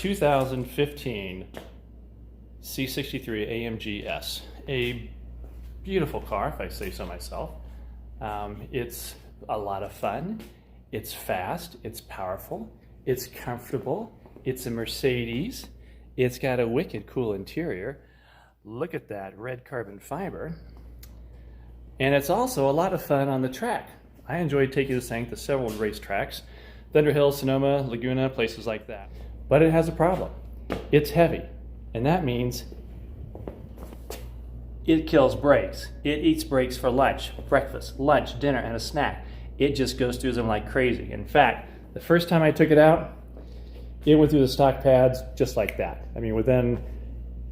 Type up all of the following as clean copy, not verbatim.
2015 C63 AMG S. A beautiful car, if I say so myself. It's a lot of fun. It's fast. It's powerful. It's comfortable. It's a Mercedes. It's got a wicked cool interior. Look at that red carbon fiber. And it's also a lot of fun on the track. I enjoyed taking this thing to several race tracks. Thunder Hill, Sonoma, Laguna, places like that. But it has a problem. It's heavy. And that means it kills brakes. It eats brakes for lunch, breakfast, lunch, dinner, and a snack. It just goes through them like crazy. In fact, the first time I took it out, it went through the stock pads just like that. I mean, within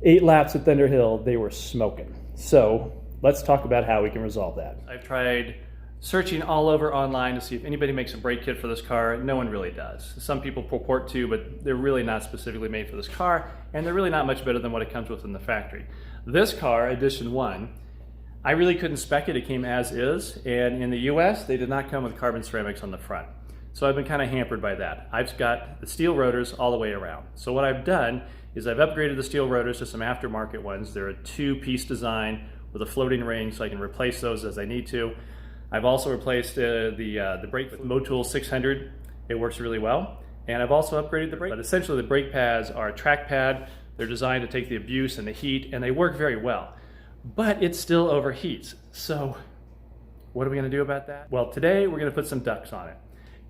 8 laps at Thunder Hill, they were smoking. So let's talk about how we can resolve that. I've tried searching all over online to see if anybody makes a brake kit for this car. No one really does. Some people purport to, but they're really not specifically made for this car, and they're really not much better than what it comes with in the factory. This car, Edition 1, I really couldn't spec it. It came as is, and in the US, they did not come with carbon ceramics on the front. So I've been kind of hampered by that. I've got the steel rotors all the way around. So what I've done is I've upgraded the steel rotors to some aftermarket ones. They're a 2-piece design with a floating ring, so I can replace those as I need to. I've also replaced the brake with Motul 600. It works really well. And I've also upgraded the brake. But essentially the brake pads are a track pad. They're designed to take the abuse and the heat, and they work very well. But it still overheats. So what are we gonna do about that? Well, today we're gonna put some ducts on it.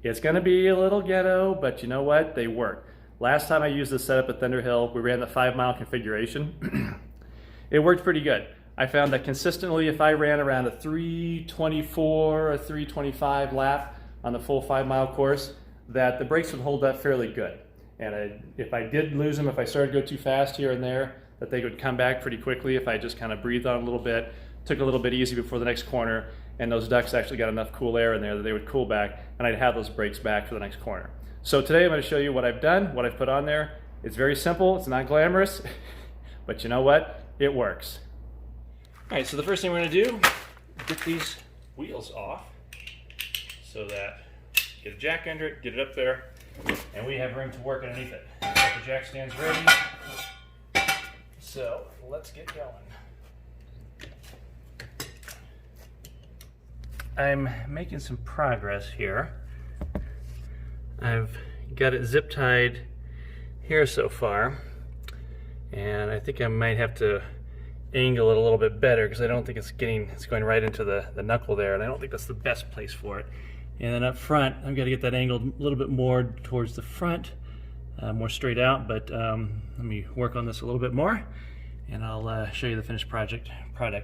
It's gonna be a little ghetto, but you know what? They work. Last time I used this setup at Thunder Hill, we ran the 5-mile configuration. It worked pretty good. I found that consistently, if I ran around a 324 or 325 lap on the full 5-mile course, that the brakes would hold up fairly good. And if I did lose them, if I started to go too fast here and there, that they would come back pretty quickly if I just kind of breathed on it a little bit, took a little bit easy before the next corner, and those ducts actually got enough cool air in there that they would cool back, and I'd have those brakes back for the next corner. So today I'm going to show you what I've done, what I've put on there. It's very simple, it's not glamorous, but you know what? It works. All right, so the first thing we're going to do, get these wheels off so that get a jack under it, get it up there, and we have room to work underneath it. Got the jack stands ready, so let's get going. I'm making some progress here. I've got it zip tied here so far, and I think I might have to angle it a little bit better because I don't think it's going right into the knuckle there, and I don't think that's the best place for it. And then up front, I've got to get that angled a little bit more towards the front, more straight out, but let me work on this a little bit more, and I'll show you the finished product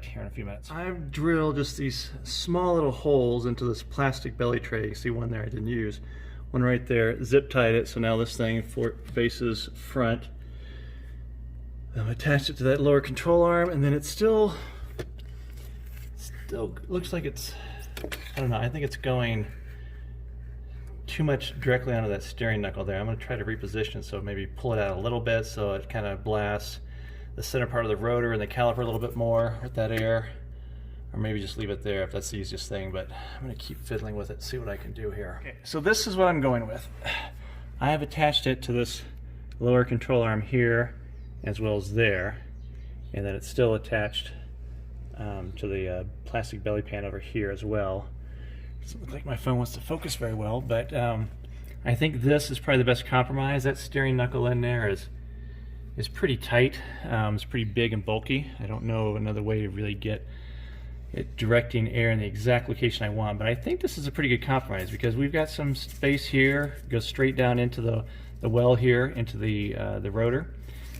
here in a few minutes. I've drilled just these small little holes into this plastic belly tray. You see one there I didn't use. One right there, zip tied it, so now this thing faces front. I've attached it to that lower control arm, and then it still looks like it's, I don't know, I think it's going too much directly onto that steering knuckle there. I'm going to try to reposition, so maybe pull it out a little bit so it kind of blasts the center part of the rotor and the caliper a little bit more with that air, or maybe just leave it there if that's the easiest thing, but I'm going to keep fiddling with it, see what I can do here. Okay, so this is what I'm going with. I have attached it to this lower control arm here as well as there, and then it's still attached to the plastic belly pan over here as well. Doesn't look like my phone wants to focus very well, but I think this is probably the best compromise. That steering knuckle in there is pretty tight. It's pretty big and bulky. I don't know another way to really get it directing air in the exact location I want, but I think this is a pretty good compromise because we've got some space here, goes straight down into the well here, into the rotor.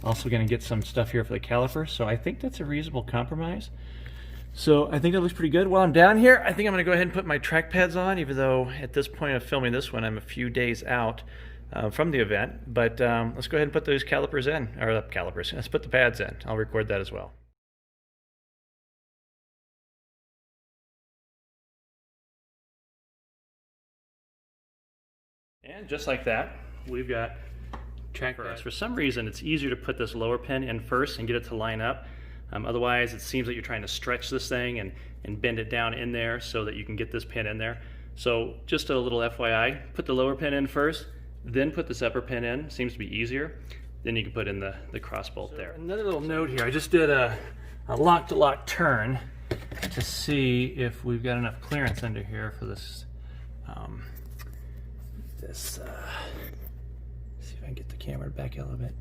Also going to get some stuff here for the caliper, so I think that's a reasonable compromise. So I think that looks pretty good. While I'm down here, I think I'm going to go ahead and put my track pads on, even though at this point of filming this one, I'm a few days out from the event. But let's go ahead and put those calipers in, or calipers, let's put the pads in. I'll record that as well. And just like that, we've got track pads. For some reason, it's easier to put this lower pin in first and get it to line up. Otherwise, it seems like you're trying to stretch this thing and bend it down in there so that you can get this pin in there. So just a little FYI, put the lower pin in first, then put this upper pin in. Seems to be easier. then you can put in the cross bolt there. Another little note here, I just did a lock-to-lock turn to see if we've got enough clearance under here for this, see if I can get the camera back a little bit.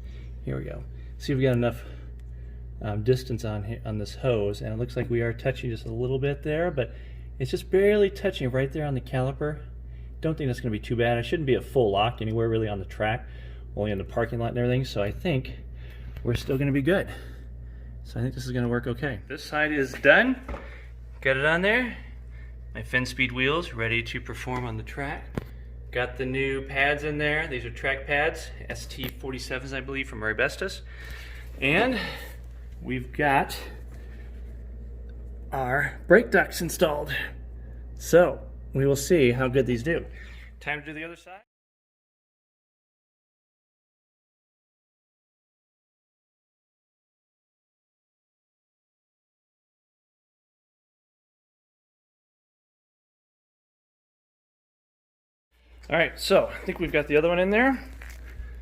Here we go. See if we got enough distance on this hose, and it looks like we are touching just a little bit there, but it's just barely touching right there on the caliper. Don't think that's going to be too bad. It shouldn't be a full lock anywhere really on the track, only in the parking lot and everything, so I think we're still going to be good. So I think this is going to work okay. This side is done. Got it on there. My fin speed wheels ready to perform on the track. Got the new pads in there. These are track pads, ST47s I believe from Mercedes. And we've got our brake ducts installed. So we will see how good these do. Time to do the other side. All right, so I think we've got the other one in there.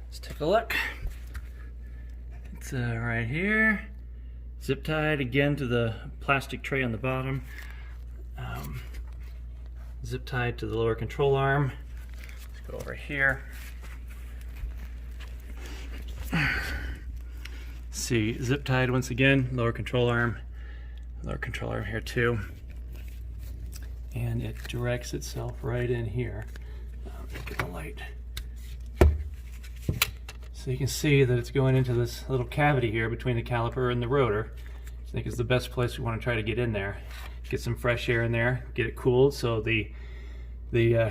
Let's take a look. It's right here. Zip tied again to the plastic tray on the bottom. Zip tied to the lower control arm. Let's go over here. See, zip tied once again, lower control arm here too. And it directs itself right in here. Get the light. So you can see that it's going into this little cavity here between the caliper and the rotor. I think is the best place we want to try to get in there. Get some fresh air in there, get it cooled so the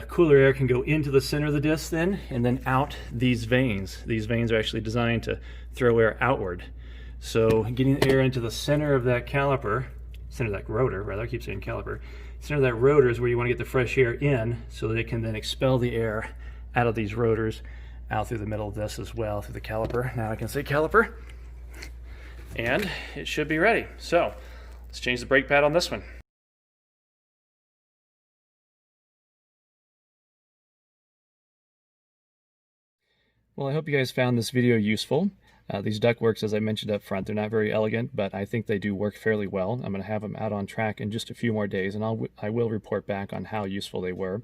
cooler air can go into the center of the disc then, and then out these veins. These veins are actually designed to throw air outward. So getting air into the center of that caliper, center of that rotor, rather, I keep saying caliper, center of that rotor is where you want to get the fresh air in so that it can then expel the air out of these rotors, out through the middle of this as well, through the caliper. Now I can say caliper, and it should be ready. So let's change the brake pad on this one. Well, I hope you guys found this video useful. These ductworks, as I mentioned up front, they're not very elegant, but I think they do work fairly well. I'm going to have them out on track in just a few more days, and I will report back on how useful they were.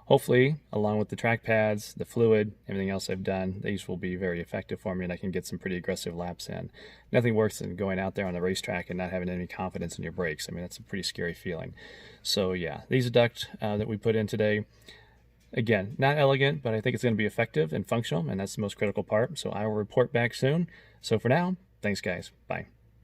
Hopefully, along with the track pads, the fluid, everything else I've done, these will be very effective for me and I can get some pretty aggressive laps in. Nothing worse than going out there on the racetrack and not having any confidence in your brakes. I mean, that's a pretty scary feeling. So yeah, these ducts that we put in today, again, not elegant, but I think it's going to be effective and functional, and that's the most critical part. So I will report back soon. So for now, thanks guys. Bye.